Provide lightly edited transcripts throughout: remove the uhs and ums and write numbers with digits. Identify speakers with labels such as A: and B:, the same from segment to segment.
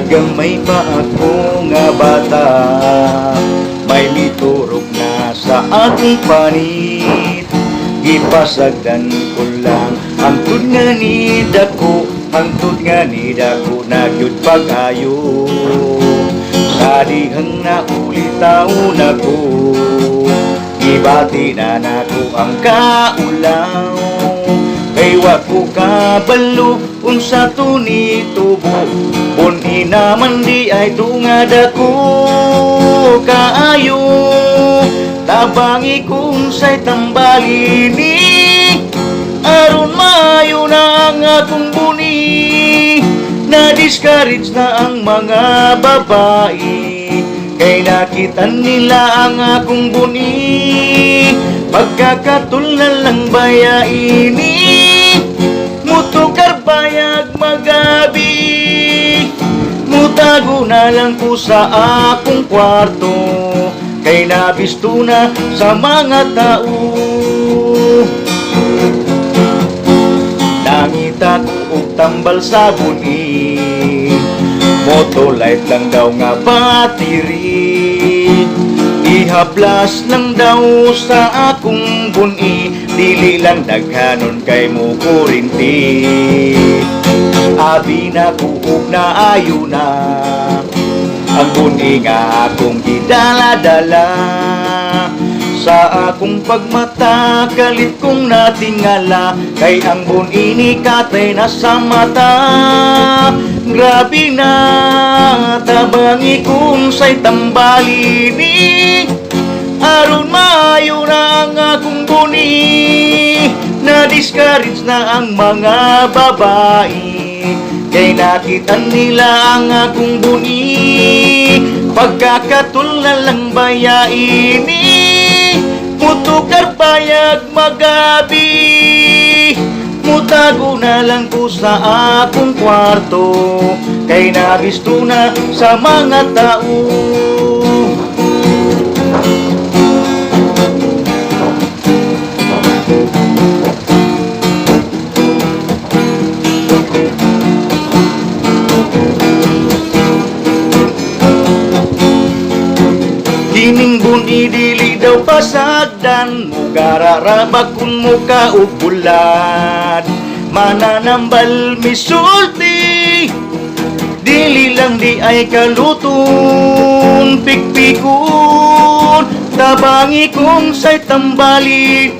A: Gamay pa ako nga bata, may miturok na sa aking panit. Ipasagdan ko lang hangtod nga ni dako, hangtod nga ni dako nagyud pag-ayo. Sa dihang naulitaon ako, ibati na nako ang kaulaw. Kay wa ko kabalo unsa to ni tubo, buni naman di ay tungad ako kaayo. Tabangi kung sa'y tambalini, aron maayo na ang akong buni. Na-discourage na ang mga babae, kay nakita nila ang akong buni. Pagkakatulan lang bayaini, mutukar bayag magabi. Mutago na lang ko sa akong kwarto, kay nabisto na sa mga tao. Nangita ko og tambal sa buni, motolight lang daw nga battery. Ihaplas lang daw sa akong buni, dili lang daghanon kay mo kurinti. Abi na kuog na ayo na ang buni nga akong gidala-dala. Sa akong pagmata kalit kong natingala, kay ang buni ni katay na sa mata. Grabe na tabangi kung sa'y tambalini, aron maayo na ang akong buni. Na-discourage na ang mga babae, kay nakita nila ang akong buni. Pagkakatulan lang bayaini, mutukar bayag magabi. Mutago na lang ko sa akong kwarto, kay nabisto na sa mga tao. Kining buni dili daw pasagdan, mugararabag kun mo kaubulan. Mananambal misulti, dili lang di ay kaluton. Pikpikon, tabangi kung sa'y tambalin,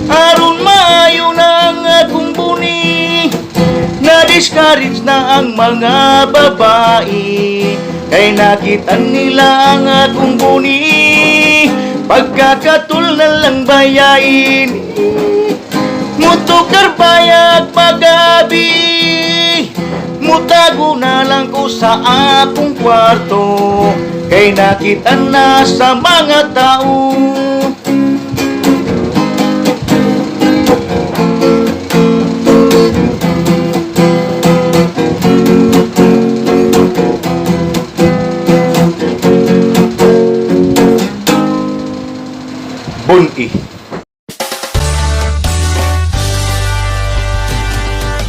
A: aron maayo na ang akong buni. Na-discourage na ang mga babae, kay nakita nila ang akong buni. Pagkakatulan lang bayain, mutukar bayag magabi. Mutago na lang ko sa akong kwarto, kay nakita na sa mga tao. Buni.